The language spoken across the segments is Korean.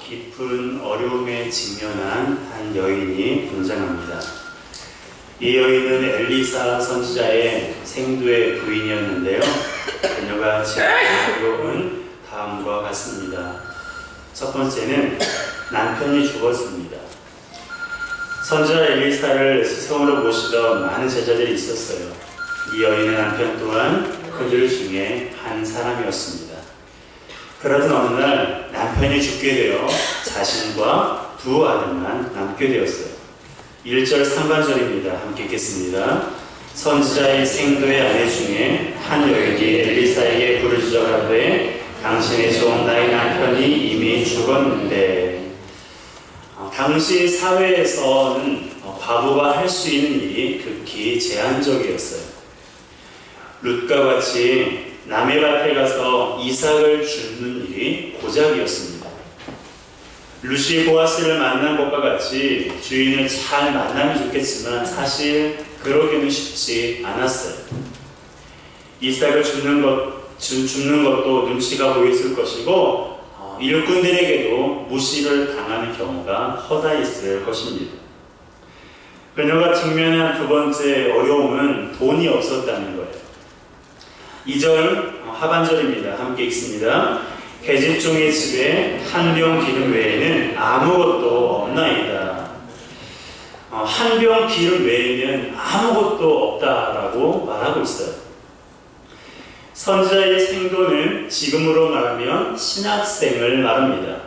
깊은 어려움에 직면한 한 여인이 등장합니다. 이 여인은 엘리사 선지자의 생두의 부인이었는데요. 그녀가 지금 어려움은 다음과 같습니다. 첫 번째는 남편이 죽었습니다. 선지자 엘리사를 스승으로 모시던 많은 제자들이 있었어요. 이 여인의 남편 또한 그들 중에 한 사람이었습니다. 그러던 어느 날 남편이 죽게 되어 자신과 두 아들만 남게 되었어요. 1절 상반절입니다. 함께 읽겠습니다. 선지자의 생도의 아내 중에 한 여인이 엘리사에게 부르짖어 가되 당신의 종 나의 남편이 이미 죽었는데, 당시 사회에서는 과부가 할 수 있는 일이 극히 제한적이었어요. 룻과 같이 남의 밭에 가서 이삭을 줍는 일이 고작이었습니다. 룻이 보아스를 만난 것과 같이 주인을 잘 만나면 좋겠지만 사실 그러기는 쉽지 않았어요. 이삭을 줍는 것도 눈치가 보였을 것이고 일꾼들에게도 무시를 당하는 경우가 허다했을 것입니다. 그녀가 직면한 두 번째 어려움은 돈이 없었다는 거예요. 2절 하반절입니다. 함께 읽습니다. 계집종의 집에 한 병 기름 외에는 아무것도 없나이다. 한 병 기름 외에는 아무것도 없다라고 말하고 있어요. 선지자의 생도는 지금으로 말하면 신학생을 말합니다.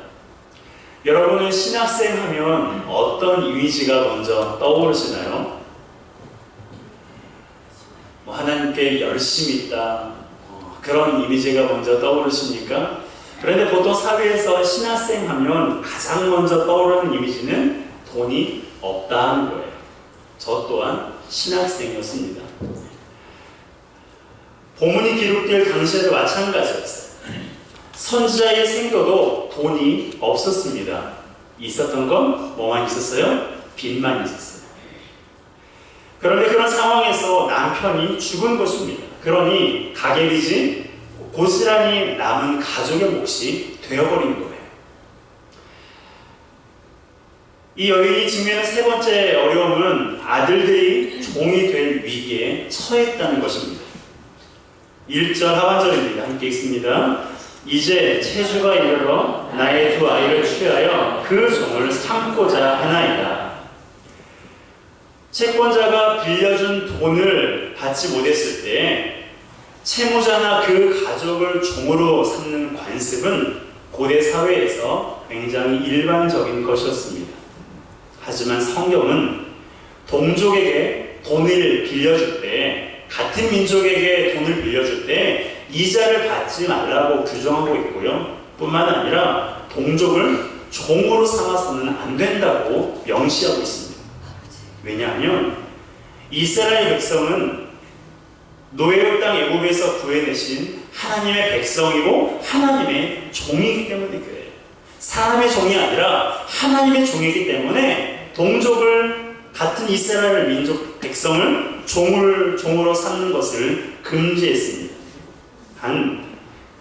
여러분은 신학생 하면 어떤 이미지가 먼저 떠오르시나요? 하나님께 열심히 있다, 그런 이미지가 먼저 떠오르십니까? 그런데 보통 사회에서 신학생 하면 가장 먼저 떠오르는 이미지는 돈이 없다 하는 거예요. 저 또한 신학생이었습니다. 본문이 기록될 당시에도 마찬가지였어요. 선지자의 생도도 돈이 없었습니다. 있었던 건 뭐만 있었어요? 빚만 있었어요. 그런데 그런 상황에서 남편이 죽은 것입니다. 그러니 가계빚이 고스란히 남은 가족의 몫이 되어버린 거예요. 이 여인이 직면한 세 번째 어려움은 아들들이 종이 될 위기에 처했다는 것입니다. 1절 하반절입니다. 함께 읽습니다. 이제 체주가 이르러 나의 두 아이를 취하여 그 종을 삼고자 하나이다. 채권자가 빌려준 돈을 받지 못했을 때 채무자나 그 가족을 종으로 삼는 관습은 고대 사회에서 굉장히 일반적인 것이었습니다. 하지만 성경은 동족에게 돈을 빌려줄 때, 같은 민족에게 돈을 빌려줄 때 이자를 받지 말라고 규정하고 있고요. 뿐만 아니라 동족을 종으로 삼아서는 안 된다고 명시하고 있습니다. 왜냐하면 이스라엘 백성은 노예의 땅 애굽에서 구해내신 하나님의 백성이고 하나님의 종이기 때문에 그래요. 사람의 종이 아니라 하나님의 종이기 때문에 동족을, 같은 이스라엘 민족 백성을 종으로 삼는 것을 금지했습니다. 단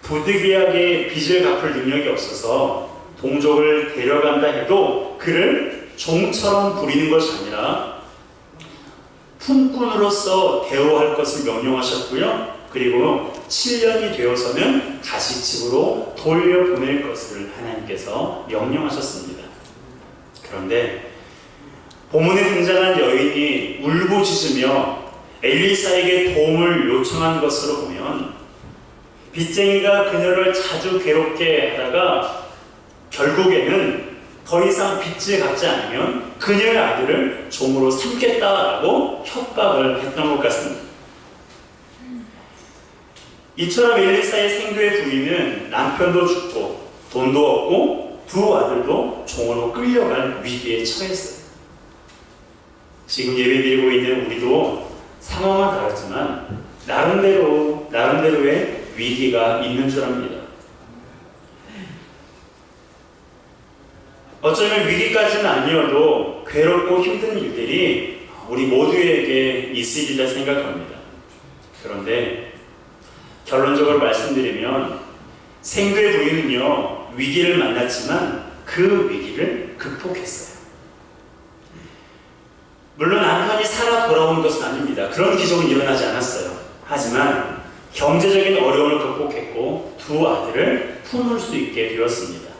부득이하게 빚을 갚을 능력이 없어서 동족을 데려간다 해도 그를 종처럼 부리는 것이 아니라 품꾼으로서 대우할 것을 명령하셨고요. 그리고 7년이 되어서는 다시 집으로 돌려보낼 것을 하나님께서 명령하셨습니다. 그런데 본문에 등장한 여인이 울부짖으며 엘리사에게 도움을 요청한 것으로 보면 빚쟁이가 그녀를 자주 괴롭게 하다가 결국에는 더 이상 빚을 갚지 않으면 그녀의 아들을 종으로 삼겠다라고 협박을 했던 것 같습니다. 이처럼 엘리사의 생도의 부인은 남편도 죽고 돈도 없고 두 아들도 종으로 끌려갈 위기에 처했어요. 지금 예배드리고 있는 우리도 상황은 다르지만 나름대로의 위기가 있는 줄 압니다. 어쩌면 위기까지는 아니어도 괴롭고 힘든 일들이 우리 모두에게 있으리라 생각합니다. 그런데 결론적으로 말씀드리면 생도의 부인은요, 위기를 만났지만 그 위기를 극복했어요. 물론 남편이 살아 돌아온 것은 아닙니다. 그런 기적은 일어나지 않았어요. 하지만 경제적인 어려움을 극복했고 두 아들을 품을 수 있게 되었습니다.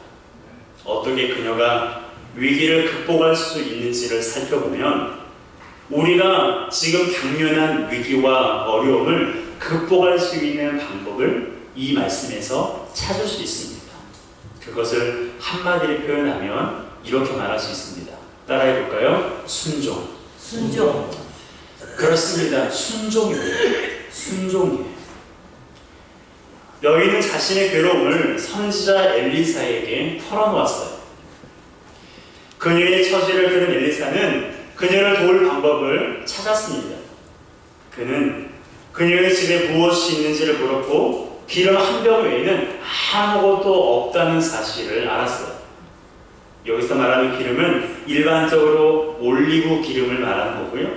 어떻게 그녀가 위기를 극복할 수 있는지를 살펴보면 우리가 지금 당면한 위기와 어려움을 극복할 수 있는 방법을 이 말씀에서 찾을 수 있습니다. 그것을 한마디로 표현하면 이렇게 말할 수 있습니다. 따라해 볼까요? 순종. 순종. 그렇습니다. 순종입니다. 순종이에요. 여인은 자신의 괴로움을 선지자 엘리사에게 털어놓았어요. 그녀의 처지를 들은 엘리사는 그녀를 도울 방법을 찾았습니다. 그는 그녀의 집에 무엇이 있는지를 물었고 기름 한 병 외에는 아무것도 없다는 사실을 알았어요. 여기서 말하는 기름은 일반적으로 올리브 기름을 말하는 거고요.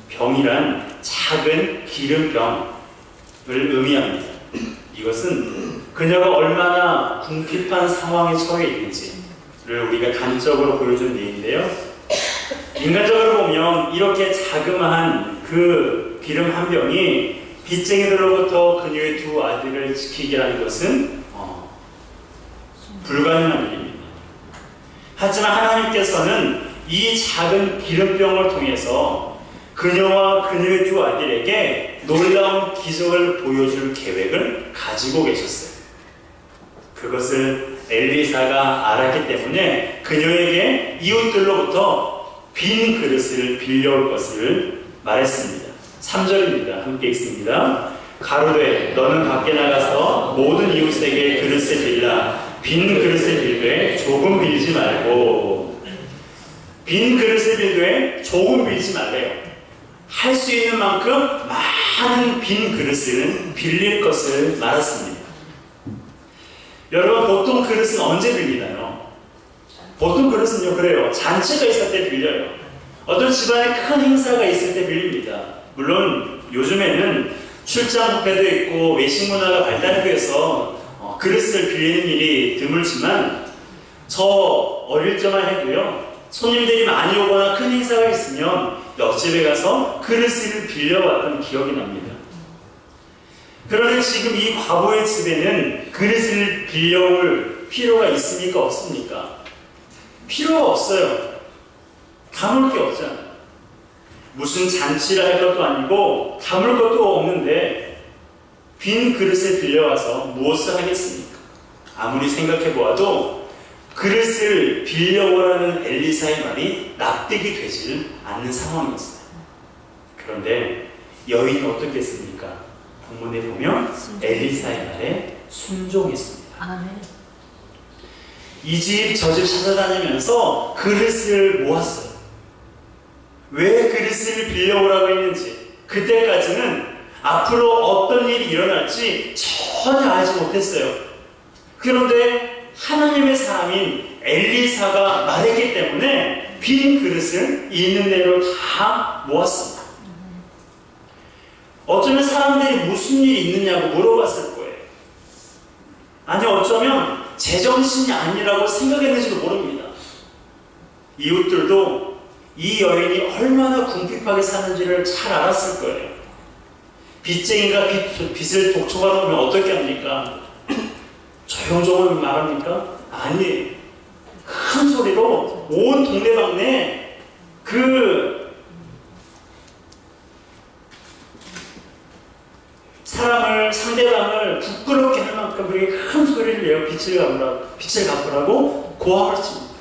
병이란 작은 기름병을 의미합니다. 이것은 그녀가 얼마나 궁핍한 상황에 처해 있는지를 우리가 간접으로 보여주는 예인데요. 인간적으로 보면 이렇게 자그마한 그 기름 한 병이 빚쟁이들로부터 그녀의 두 아들을 지키게 하는 것은 불가능한 일입니다. 하지만 하나님께서는 이 작은 기름병을 통해서 그녀와 그녀의 두 아들에게 놀라운 기적을 보여줄 계획을 가지고 계셨어요. 그것을 엘리사가 알았기 때문에 그녀에게 이웃들로부터 빈 그릇을 빌려올 것을 말했습니다. 3절입니다. 함께 읽습니다. 가로되 너는 밖에 나가서 모든 이웃에게 그릇을 빌라 빈 그릇을 빌되 조금 빌지 말고. 빈 그릇을 빌되 조금 빌지 말래요. 할 수 있는 만큼 많은 빈 그릇을 빌릴 것을 말했습니다. 여러분, 보통 그릇은 언제 빌리나요? 보통 그릇은요, 그래요. 잔치가 있을 때 빌려요. 어떤 집안에 큰 행사가 있을 때 빌립니다. 물론 요즘에는 출장 뷔페도 있고 외식 문화가 발달해서 그릇을 빌리는 일이 드물지만 저 어릴 적만 해도요, 손님들이 많이 오거나 큰 행사가 있으면 옆집에 가서 그릇을 빌려왔던 기억이 납니다. 그런데 지금 이 과부의 집에는 그릇을 빌려올 필요가 있습니까? 없습니까? 필요가 없어요. 담을 게 없잖아요. 무슨 잔치를 할 것도 아니고 담을 것도 없는데 빈 그릇을 빌려와서 무엇을 하겠습니까? 아무리 생각해 보아도 그릇을 빌려오라는 엘리사의 말이 납득이 되지 않는 상황이었어요. 그런데 여인이 어떻게 했습니까? 본문에 보면 엘리사의 말에 순종했습니다. 이 집 저 집 찾아다니면서 그릇을 모았어요. 왜 그릇을 빌려오라고 했는지, 그때까지는 앞으로 어떤 일이 일어날지 전혀 알지 못했어요. 그런데 하나님의 사람인 엘리사가 말했기 때문에 빈 그릇을 있는 대로 다 모았습니다. 어쩌면 사람들이 무슨 일이 있느냐고 물어봤을 거예요. 아니, 어쩌면 제정신이 아니라고 생각했는지도 모릅니다. 이웃들도 이 여인이 얼마나 궁핍하게 사는지를 잘 알았을 거예요. 빚쟁이가 빚을 독촉하러 오면 어떻게 합니까? 조용조용 말합니까? 아니, 큰 소리로 온 동네방네 상대방을 부끄럽게 할 만큼 그렇게 큰 소리를 내어 빚을 갚으라고 고함을 칩니다.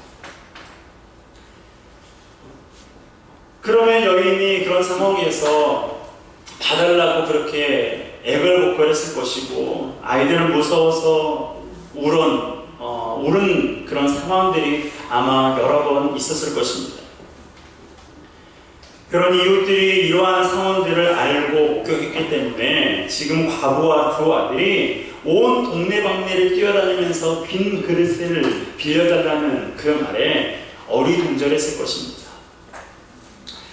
그러면 여인이 그런 상황에서 봐달라고 그렇게 애걸복걸했을 것이고, 아이들은 무서워서 울은 그런 상황들이 아마 여러 번 있었을 것입니다. 그런 이웃들이 이러한 상황들을 알고 목격했기 때문에 지금 과부와 두 아들이 온 동네방네를 뛰어다니면서 빈 그릇을 빌려달라는 그 말에 어리둥절했을 것입니다.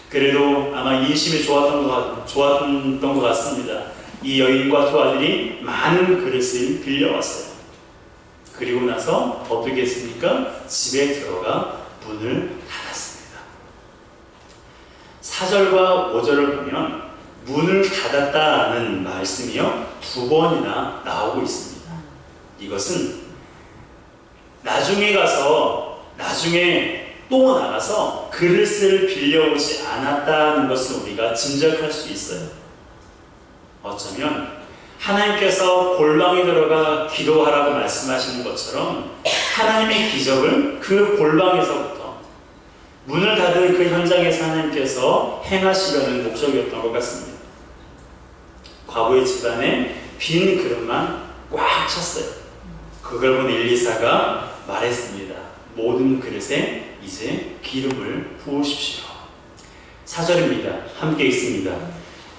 그래도 아마 인심이 좋았던 것 같습니다. 이 여인과 두 아들이 많은 그릇을 빌려왔어요. 그리고 나서 어떻게 했습니까? 집에 들어가 문을 닫았습니다. 4절과 5절을 보면 문을 닫았다는 말씀이요 2번이나 나오고 있습니다. 이것은 나중에 또 나가서 그릇을 빌려오지 않았다는 것을 우리가 짐작할 수 있어요. 어쩌면 하나님께서 골방에 들어가 기도하라고 말씀하시는 것처럼 하나님의 기적을 그 골방에서부터 문을 닫은 그 현장에서 하나님께서 행하시려는 목적이었던 것 같습니다. 과부의 집안에 빈 그릇만 꽉 찼어요. 그걸 본 엘리사가 말했습니다. 모든 그릇에 이제 기름을 부으십시오. 4절입니다. 함께 읽습니다.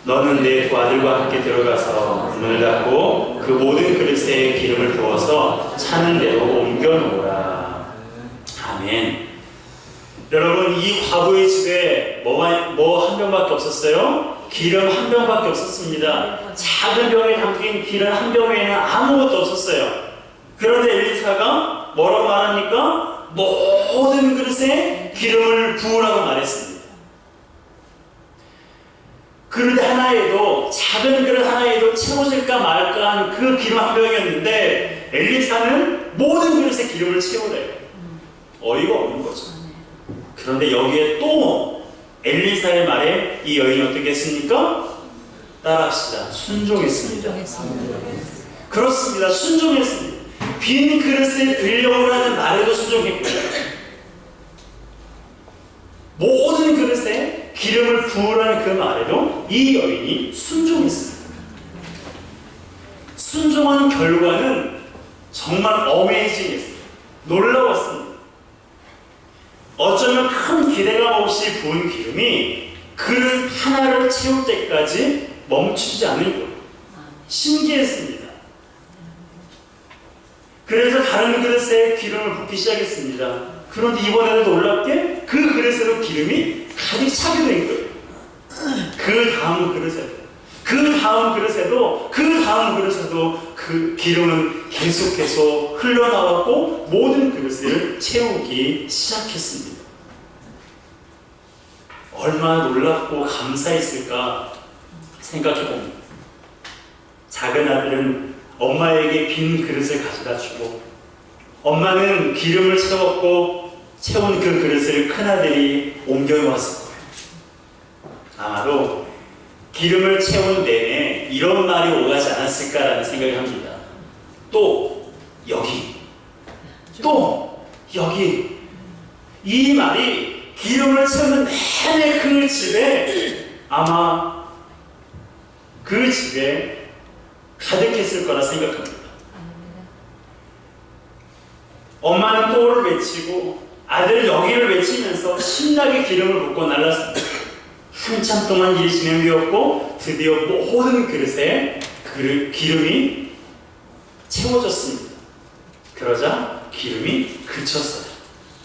너는 내 두 아들과 함께 들어가서 문을 닫고 그 모든 그릇에 기름을 부어서 차는 대로 옮겨 놓으라. 아멘. 여러분, 이 과부의 집에 뭐 한 병밖에 없었어요? 기름 한 병밖에 없었습니다. 작은 병에 담긴 기름 한 병에는 아무것도 없었어요. 그런데 엘리사가 뭐라고 말합니까? 모든 그릇에 기름을 부으라고 말했습니다. 그릇 하나에도, 작은 그릇 하나에도 채워질까 말까 한 그 기름 한 병이었는데 엘리사는 모든 그릇에 기름을 채우래요. 어이가 없는 거죠. 그런데 여기에 또 엘리사의 말에 이 여인이 어떻게 했습니까? 따라합시다. 순종했습니다. 그렇습니다. 순종했습니다. 빈 그릇을 빌려오라는 말에도 순종했고요. 모든 그릇에 기름을 부으라는 그 말에도 이 여인이 순종했습니다. 순종한 결과는 정말 어메이징했어요. 놀라웠습니다. 어쩌면 큰 기대감 없이 부은 기름이 그릇 하나를 채울 때까지 멈추지 않을 거예요. 신기했습니다. 그래서 다른 그릇에 기름을 붓기 시작했습니다. 그런데 이번에는 놀랍게 그 그릇에도 기름이 가득 차게 된 거예요. 그 다음 그릇에도 그 기름은 계속해서 흘러나왔고 모든 그릇을 채우기 시작했습니다. 얼마나 놀랍고 감사했을까 생각해봅니다. 작은 아들은 엄마에게 빈 그릇을 가져다 주고 엄마는 기름을 채운 그 그릇을 큰아들이 옮겨 놓았을 거예요. 아마도 기름을 채운 내내 이런 말이 오가지 않았을까라는 생각을 합니다. 또 여기 이 말이 기름을 채우는 내내 그 집에 아마 그 집에 가득했을 거라 생각합니다. 엄마는 또를 외치고 아들은 여기를 외치면서 신나게 기름을 붓고 날랐습니다. 한참 동안 일이 진행되었고 드디어 모든 그릇에 기름이 채워졌습니다. 그러자 기름이 그쳤어요.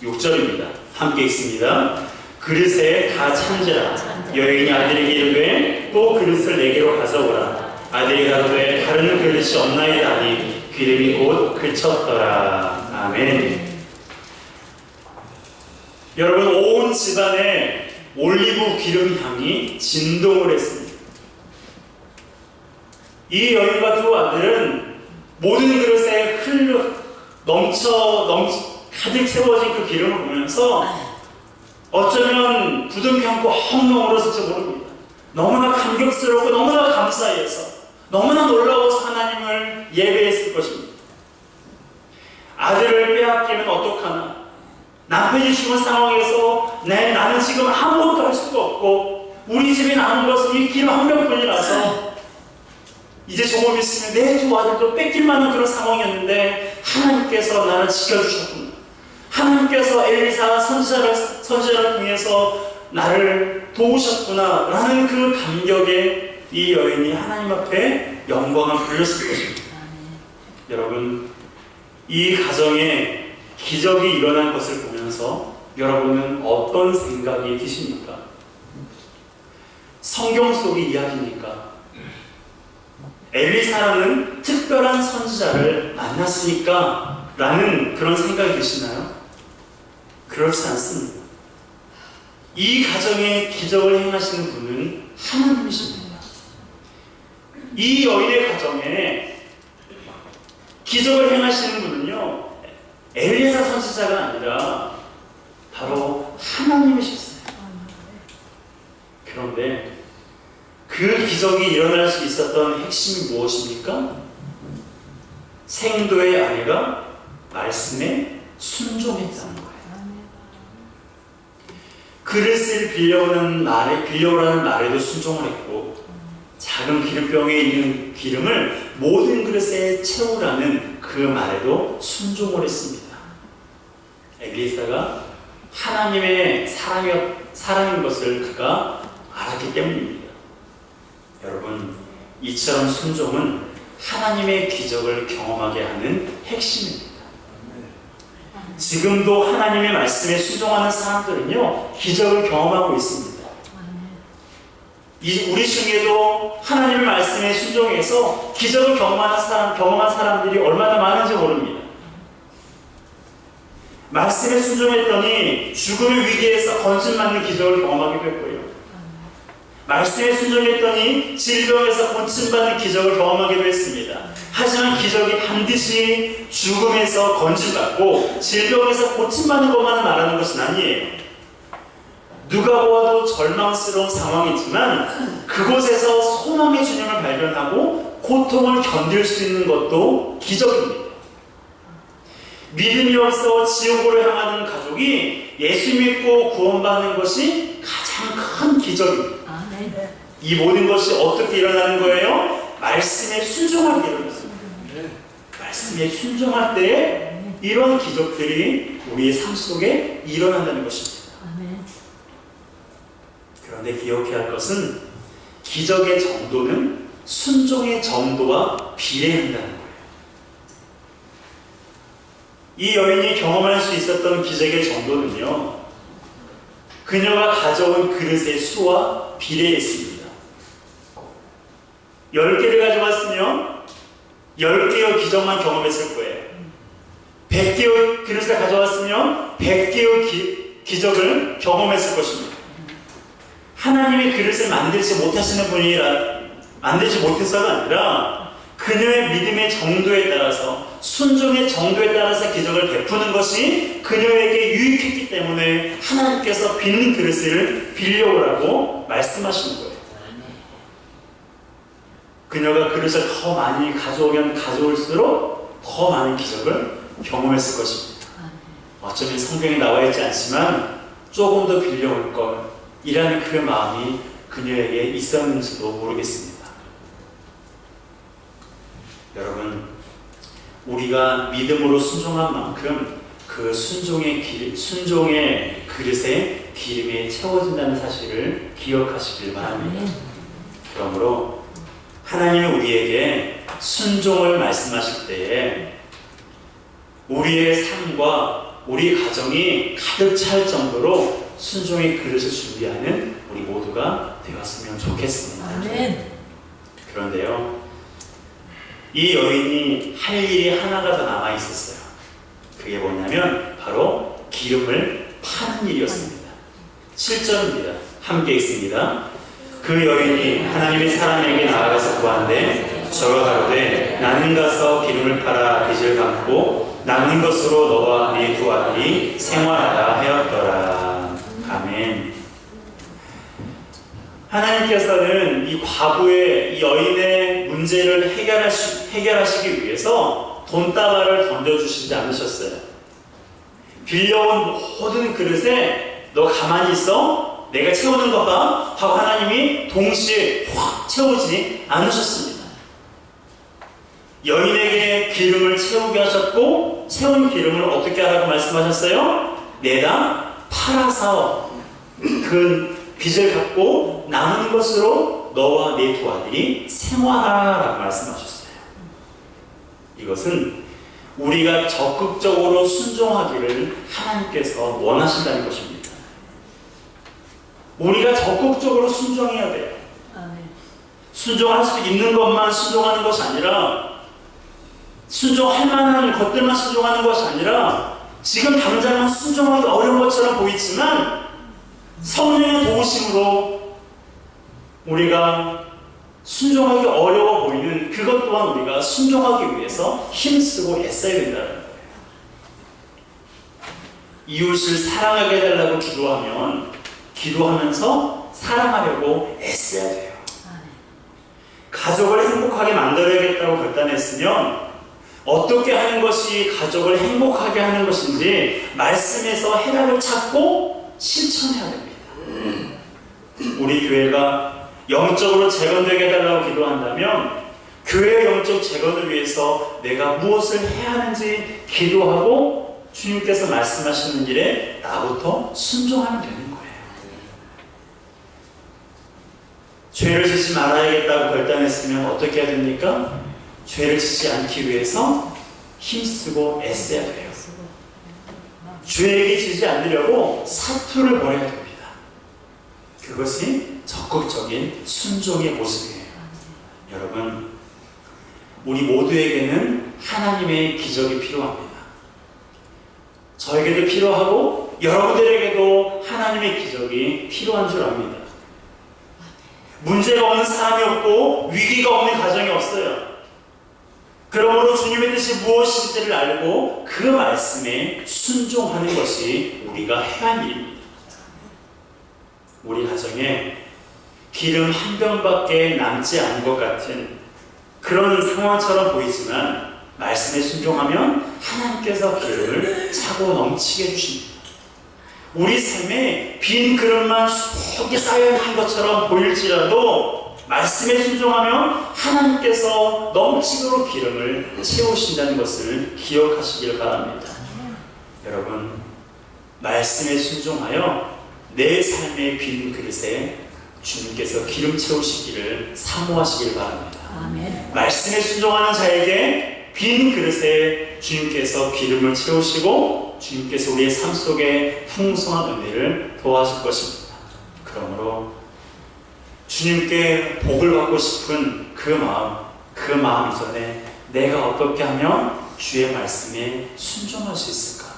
6절입니다. 함께 읽습니다. 그릇에 다 찬지라. 여인이 아들에게 이르되 또 그릇을 내게로 가져오라. 아들이 가로되 다른 그릇이 없나이다 하니 기름이 곧 그쳤더라. 아멘. 여러분, 온 집안에 올리브 기름 향이 진동을 했습니다. 이 여인과 두 아들은 모든 그릇에 가득 채워진 그 기름을 보면서 어쩌면 부둥켜안고 헝헝 울었을지 모릅니다. 너무나 감격스럽고 너무나 감사해서 너무나 놀라워서 하나님을 예배했을 것입니다. 아들을 빼앗기면 어떡하나? 남편이 죽은 상황에서 나는 지금 아무것도 할 수가 없고 우리 집에 남은 것은 이 기름 한 병뿐이라서 이제 조금 있으면 내 두 아들도 뺏길 만한 그런 상황이었는데 하나님께서 나를 지켜주셨구나. 하나님께서 엘리사 선지자를 통해서 나를 도우셨구나 라는 그 감격에 이 여인이 하나님 앞에 영광을 돌렸을 것입니다. 여러분, 이 가정에 기적이 일어난 것을 보면서 여러분은 어떤 생각이 드십니까? 성경 속의 이야기입니까? 엘리사라는 특별한 선지자를 만났으니까 라는 그런 생각이 드시나요? 그렇지 않습니다. 이 가정에 기적을 행하시는 분은 하나님이십니다. 이 여인의 가정에 기적을 행하시는 분은요, 엘리사 선지자가 아니라 바로 하나님이셨어요. 그런데 그 기적이 일어날 수 있었던 핵심이 무엇입니까? 생도의 아내가 말씀에 순종했다는 거예요. 그릇을 빌려오라는 말에도 순종을 했고, 작은 기름병에 있는 기름을 모든 그릇에 채우라는 그 말에도 순종을 했습니다. 엘리사가 하나님의 사람인 것을 그가 알았기 때문입니다. 여러분, 이처럼 순종은 하나님의 기적을 경험하게 하는 핵심입니다. 지금도 하나님의 말씀에 순종하는 사람들은요, 기적을 경험하고 있습니다. 우리 중에도 하나님의 말씀에 순종해서 기적을 경험한 사람들이 얼마나 많은지 모릅니다. 말씀에 순종했더니 죽음의 위기에서 건진받는 기적을 경험하기도 했고요. 말씀에 순종했더니 질병에서 고침받는 기적을 경험하기도 했습니다. 하지만 기적이 반드시 죽음에서 건진받고 질병에서 고침받는 것만을 말하는 것은 아니에요. 누가 보아도 절망스러운 상황이지만 그곳에서 소망의 주님을 발견하고 고통을 견딜 수 있는 것도 기적입니다. 믿음이 없어 지옥으로 향하는 가족이 예수 믿고 구원받는 것이 가장 큰 기적입니다. 이 모든 것이 어떻게 일어나는 거예요? 말씀에 순종할 때 일어납니다. 말씀에 순종할 때에 이런 기적들이 우리의 삶 속에 일어난다는 것입니다. 그런데 기억해야 할 것은 기적의 정도는 순종의 정도와 비례한다는 거예요. 이 여인이 경험할 수 있었던 기적의 정도는요, 그녀가 가져온 그릇의 수와 비례했습니다. 10개를 가져왔으면 10개의 기적만 경험했을 거예요. 100개의 그릇을 가져왔으면 100개의 기적을 경험했을 것입니다. 하나님이 그릇을 만들지 못해서가 아니라 그녀의 믿음의 정도에 따라서, 순종의 정도에 따라서 기적을 베푸는 것이 그녀에게 유익했기 때문에 하나님께서 빈 그릇을 빌려오라고 말씀하시는 거예요. 그녀가 그릇을 더 많이 가져올수록 더 많은 기적을 경험했을 것입니다. 어쩌면 성경에 나와 있지 않지만 조금 더 빌려올 걸 이라는 그 마음이 그녀에게 있었는지도 모르겠습니다. 여러분, 우리가 믿음으로 순종한 만큼 그 순종의 그릇에 기름이 채워진다는 사실을 기억하시길 바랍니다. 그러므로 하나님이 우리에게 순종을 말씀하실 때에 우리의 삶과 우리 가정이 가득 찰 정도로 순종의 그릇을 준비하는 우리 모두가 되었으면 좋겠습니다. 아멘. 그런데요, 이 여인이 할 일이 하나가 더 남아 있었어요. 그게 뭐냐면 바로 기름을 파는 일이었습니다. 7절입니다. 함께 읽습니다. 그 여인이 하나님의 사람에게 나아가서 구한데 저가 가로되 나는 가서 기름을 팔아 빚을 갚고 남은 것으로 너와 네 두 아들이 생활하라 하였더라. 아멘. 하나님께서는 이 과부의, 이 여인의 문제를 해결하시기 위해서 돈다발을 던져주시지 않으셨어요. 빌려온 모든 그릇에 너 가만히 있어? 내가 채우는 것 봐? 하고 하나님이 동시에 확 채우지 않으셨습니다. 여인에게 기름을 채우게 하셨고, 채운 기름을 어떻게 하라고 말씀하셨어요? 내다 팔아서 그 빚을 갚고 남은 것으로 너와 네 두 아들이 생활하라고 말씀하셨어요. 이것은 우리가 적극적으로 순종하기를 하나님께서 원하신다는 것입니다. 우리가 적극적으로 순종해야 돼요. 순종할 수 있는 것만 순종하는 것이 아니라 순종할 만한 것들만 순종하는 것이 아니라 지금 당장은 순종하기 어려운 것처럼 보이지만 성령의 도우심으로 우리가 순종하기 어려워 보이는 그것 또한 우리가 순종하기 위해서 힘쓰고 애써야 된다는 거예요. 이웃을 사랑하게 해달라고 기도하면 기도하면서 사랑하려고 애써야 돼요. 가족을 행복하게 만들어야겠다고 결단했으면 어떻게 하는 것이 가족을 행복하게 하는 것인지 말씀에서 해답을 찾고 실천해야 됩니다. 우리 교회가 영적으로 재건되게 해달라고 기도한다면 교회의 영적 재건을 위해서 내가 무엇을 해야 하는지 기도하고 주님께서 말씀하시는 일에 나부터 순종하면 되는 거예요. 죄를 짓지 말아야겠다고 결단했으면 어떻게 해야 됩니까? 죄를 짓지 않기 위해서 힘쓰고 애써야 돼요. 죄에게 지지 않으려고 사투를 벌여야 됩니다. 그것이 적극적인 순종의 모습이에요. 여러분, 우리 모두에게는 하나님의 기적이 필요합니다. 저에게도 필요하고 여러분들에게도 하나님의 기적이 필요한 줄 압니다. 문제가 없는 사람이 없고 위기가 없는 가정이 없어요. 그러므로 주님의 뜻이 무엇인지를 알고 그 말씀에 순종하는 것이 우리가 해야 할 일입니다. 우리 가정에 기름 한 병밖에 남지 않은 것 같은 그런 상황처럼 보이지만 말씀에 순종하면 하나님께서 기름을 차고 넘치게 해주십니다. 우리 삶에 빈 그릇만 수북이 쌓여있는 것처럼 보일지라도 말씀에 순종하면 하나님께서 넘치도록 기름을 채우신다는 것을 기억하시길 바랍니다. 여러분, 말씀에 순종하여 내 삶의 빈 그릇에 주님께서 기름 채우시기를 사모하시길 바랍니다. 아멘. 말씀에 순종하는 자에게 빈 그릇에 주님께서 기름을 채우시고 주님께서 우리의 삶 속에 풍성한 은혜를 더하실 것입니다. 그러므로 주님께 복을 받고 싶은 그 마음 이전에 내가 어떻게 하면 주의 말씀에 순종할 수 있을까?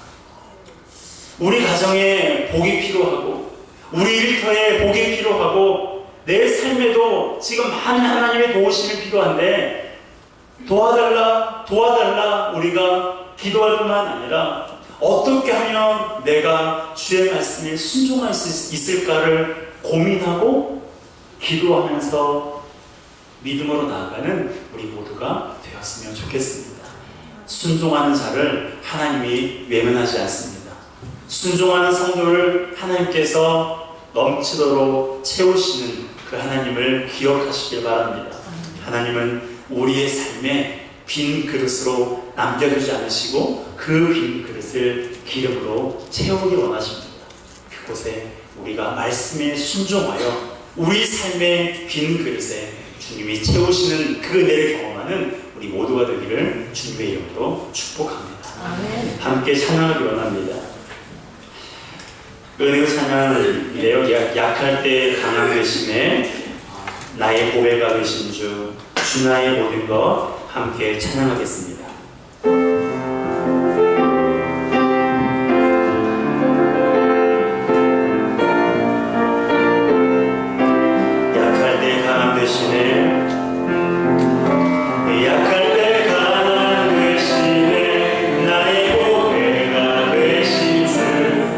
우리 가정에 복이 필요하고 우리 일터에 복이 필요하고 내 삶에도 지금 많은 하나님의 도우심이 필요한데 도와달라 우리가 기도할 뿐만 아니라 어떻게 하면 내가 주의 말씀에 순종할 수 있을까를 고민하고 기도하면서 믿음으로 나아가는 우리 모두가 되었으면 좋겠습니다. 순종하는 자를 하나님이 외면하지 않습니다. 순종하는 성도를 하나님께서 넘치도록 채우시는 그 하나님을 기억하시길 바랍니다. 하나님은 우리의 삶에 빈 그릇으로 남겨두지 않으시고 그 빈 그릇을 기름으로 채우기 원하십니다. 그곳에 우리가 말씀에 순종하여 우리 삶의 빈 그릇에 주님이 채우시는 그 은혜를 경험하는 우리 모두가 되기를 주님의 이름으로 축복합니다. 아멘. 함께 찬양하기 원합니다. 은혜로 찬양인데요. 약할 때 강함 되시네 나의 보배가 되신 주 나의 모든 것 함께 찬양하겠습니다. 약할 때 강함 되시네 약할 때 강함 되시네 나의 보배가 되신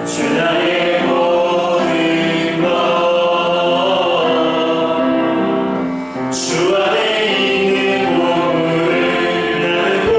주 나의 모든 것 주 안에 있는 보물을 나는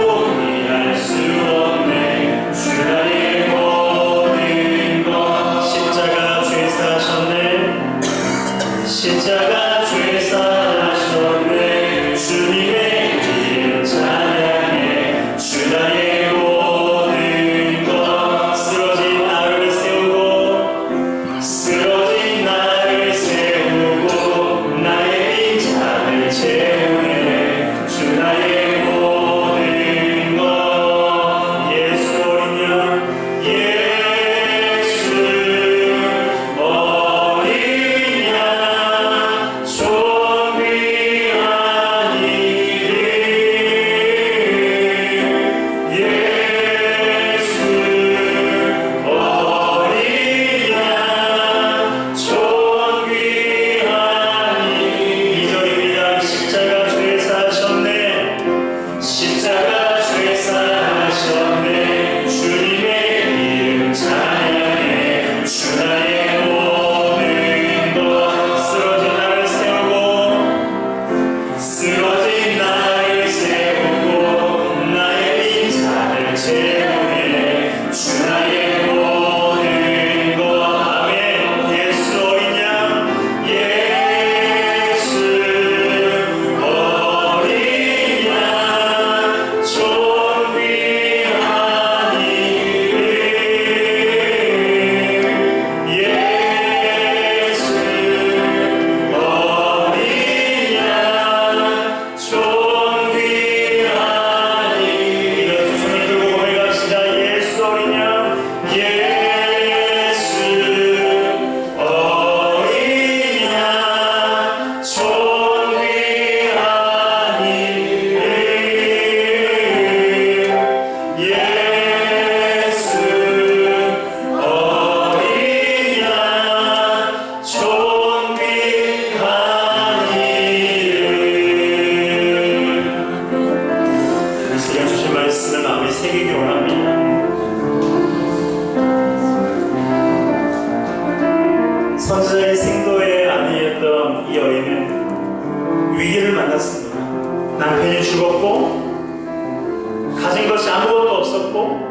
아들이 죽었고 가진 것이 아무것도 없었고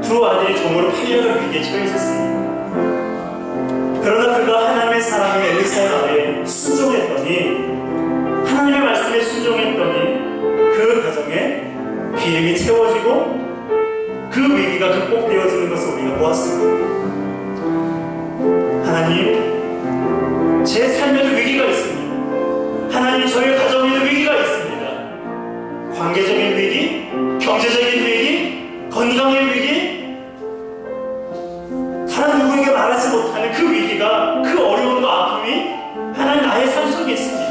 두 아들이 종으로 팔려갈 위기에 처해 있었습니다. 그러나 그가 하나님의 사랑인 엘리사의 말에 순종했더니, 하나님의 말씀에 순종했더니 그 가정에 기름이 채워지고 그 위기가 극복되어지는 것을 우리가 보았습니다. 하나님, 제 삶에도 위기가 있습니다. 하나님, 저희 가정에도 위기가 있습니다. 관계적인 위기, 경제적인 위기, 건강의 위기, 다른 누구에게 말하지 못하는 그 위기가, 그 어려움과 아픔이 하나님 나의 삶 속에 있습니다.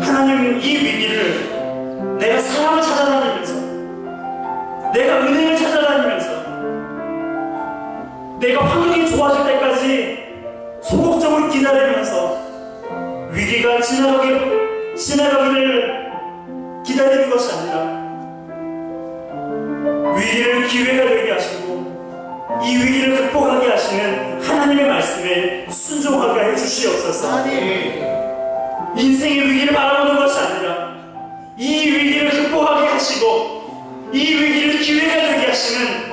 하나님, 이 위기를 내가 사랑을 찾아다니면서, 내가 은혜를 찾아다니면서, 내가 환경이 좋아질 때까지 소극적으로 기다리면서 위기가 지나가기를 기다리는 것이 아니라 위기를 기회가 되게 하시고 이 위기를 극복하게 하시는 하나님의 말씀에 순종하게 해주시옵소서. 인생의 위기를 바라보는 것이 아니라 이 위기를 극복하게 하시고 이 위기를 기회가 되게 하시는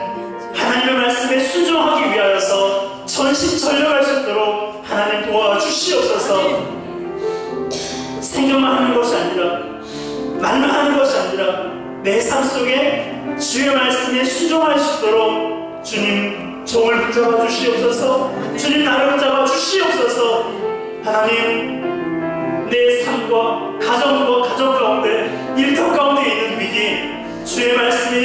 하나님의 말씀에 순종하기 위하여서 전심전력할 수 있도록 하나님 도와주시옵소서. 생각만 하는 것이 아니라, 말만 하는 것이 아니라 내 삶 속에 주의 말씀에 순종할 수 있도록 주님 종을 붙잡아 주시옵소서. 주님 나를 붙잡아 주시옵소서. 하나님, 내 삶과 가정과 가정 가운데, 일터 가운데 있는 위기, 주의 말씀에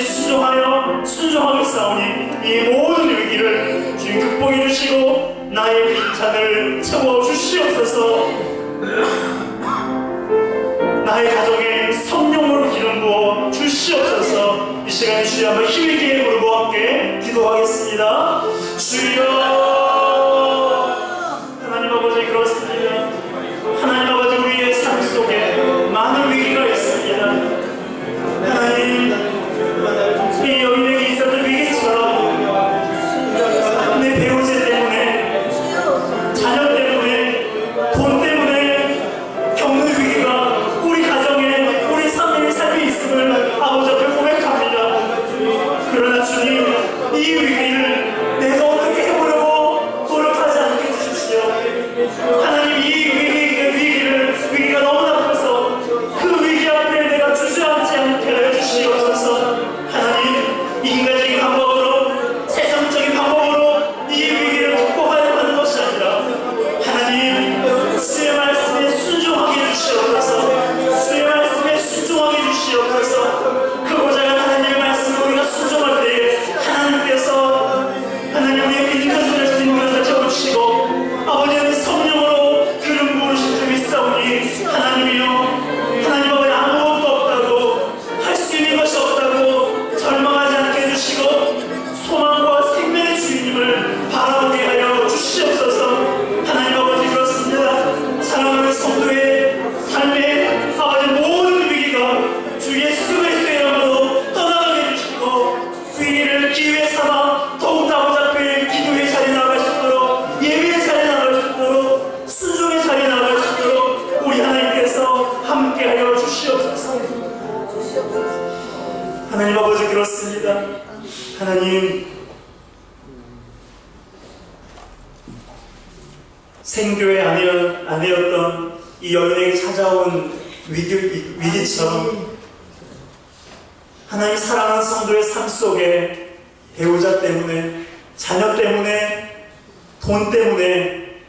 순종하겠사오니 이 모든 위기를 주님 극복해 주시고 나의 빈잔을 채워 주시옵소서. 나의 가정에 성령으로 기름 부어 주시옵소서. 이 시간에 주여 한번 힘있게 부르고 함께 기도하겠습니다. 주여, 하나님 아버지, 그렇습니다. 하나님 아버지, 우리의 삶 속에 많은 위기가 있습니다. 하나님, 이 여인에게 있었던 위기처럼 내 배우자 때문에, 자녀 때문에, 돈 때문에 겪는 위기가 우리 가정에, 우리 삶에 있음을 아버지 앞에 고백합니다. 그러나 주님, 이 위기를 내가 어떻게 해보려고 노력하지 않게 해주십시오. 하나님, 이 위기가 너무나 커서 그 위기 앞에 내가 주저앉지 않게 해주시옵소서. 하나님, 인간적인 방법으로, 세상적인 방법으로 이 위기를 극복하려고 하는 것이 아니라 하나님, 주의 말씀에 순종하게 해주시옵소서. 주의 말씀에 순종하게 해주시옵소서. 그보자 하나님의 말씀에 우리가 순종할 때에 하나님께서 하나님 우리의 빈것을 주신 것을 채워주시고 아버지의 성령으로 기름 부으신 줄 믿사오니 하나님이여, 하나님 아버지, 아무것도 없다고, 할 수 있는 것이 없다고 절망하지 않게 해주시고 소망과 생명의 주인님을 바라보게 하여 주시옵소서. 하나님 아버지, 그렇습니다. 사랑하는 성도의 삶에 아버지 모든 위기가 주 예수 그리스도의 이름으로 떠나가게 해주시고 위기를 기회 삼아 더욱더 아버지 앞에 기도의 자리에 나갈 수 있도록, 예배의 자리에 나갈 수 있도록, 순종의 자리에 나갈 수 있도록 우리 하나님께서 함께하여 주시옵소서. 하나님 아버지, 그렇습니다. 하나님, 생교의 아내였던 이 여인에게 찾아온 위기처럼 하나님 사랑하는 성도의 삶 속에 배우자 때문에, 자녀 때문에, 돈 때문에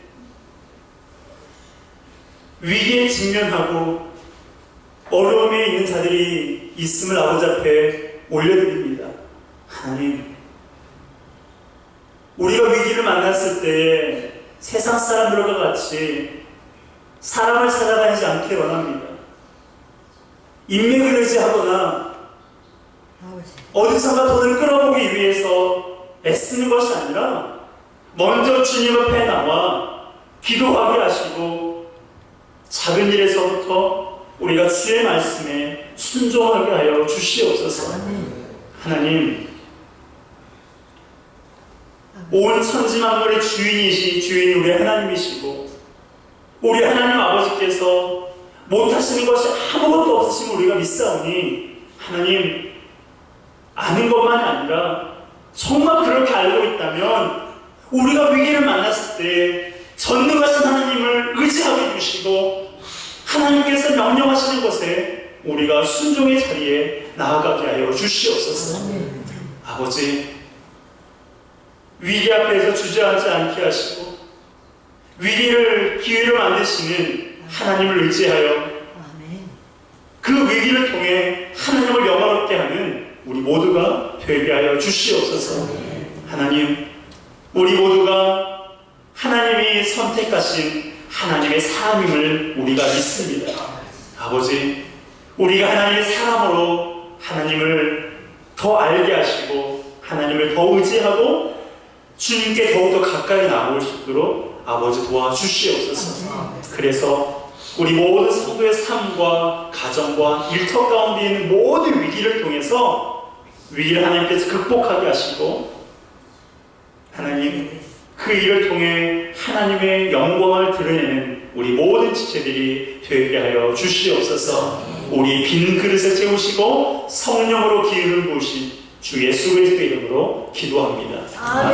위기에 직면하고 어려움에 있는 자들이 있음을 아버지 앞에 올려드립니다. 하나님, 우리가 위기를 만났을 때 세상 사람들과 같이 사람을 찾아다니지 않기 원합니다. 인맥을 의지하거나 어디선가 돈을 끌어보기 위해서 애쓰는 것이 아니라 먼저 주님 앞에 나와 기도하게 하시고 작은 일에서부터 우리가 주의 말씀에 순종하게 하여 주시옵소서. 하나님, 온 천지 만물의 주인이 우리 하나님이시고 우리 하나님 아버지께서 못하시는 것이 아무것도 없으심을 우리가 믿사오니 하나님 아는 것만이 아니라 정말 그렇게 알고 있다면 우리가 위기를 만났을 때 전능하신 하나님을 의지하게 해주시고 하나님께서 명령하시는 것에 우리가 순종의 자리에 나아가게 하여 주시옵소서. 아버지, 위기 앞에서 주저앉지 않게 하시고 위기를 기회로 만드시는 하나님을 의지하여 그 위기를 통해 하나님을 영화롭게 하는 우리 모두가 되게 하여 주시옵소서. 하나님, 우리 모두가 하나님이 선택하신 하나님의 사람임을 우리가 믿습니다. 아버지, 우리가 하나님의 사람으로 하나님을 더 알게 하시고 하나님을 더 의지하고 주님께 더욱더 가까이 나올 수 있도록 아버지 도와주시옵소서. 그래서 우리 모든 성도의 삶과 가정과 일터 가운데 있는 모든 위기를 통해서 위기를 하나님께서 극복하게 하시고 하나님 그 일을 통해 하나님의 영광을 드러내는 우리 모든 지체들이 되게 하여 주시옵소서. 우리 빈 그릇을 채우시고 성령으로 기름을 부으신 주 예수 그리스도의 이름으로 기도합니다. 아멘.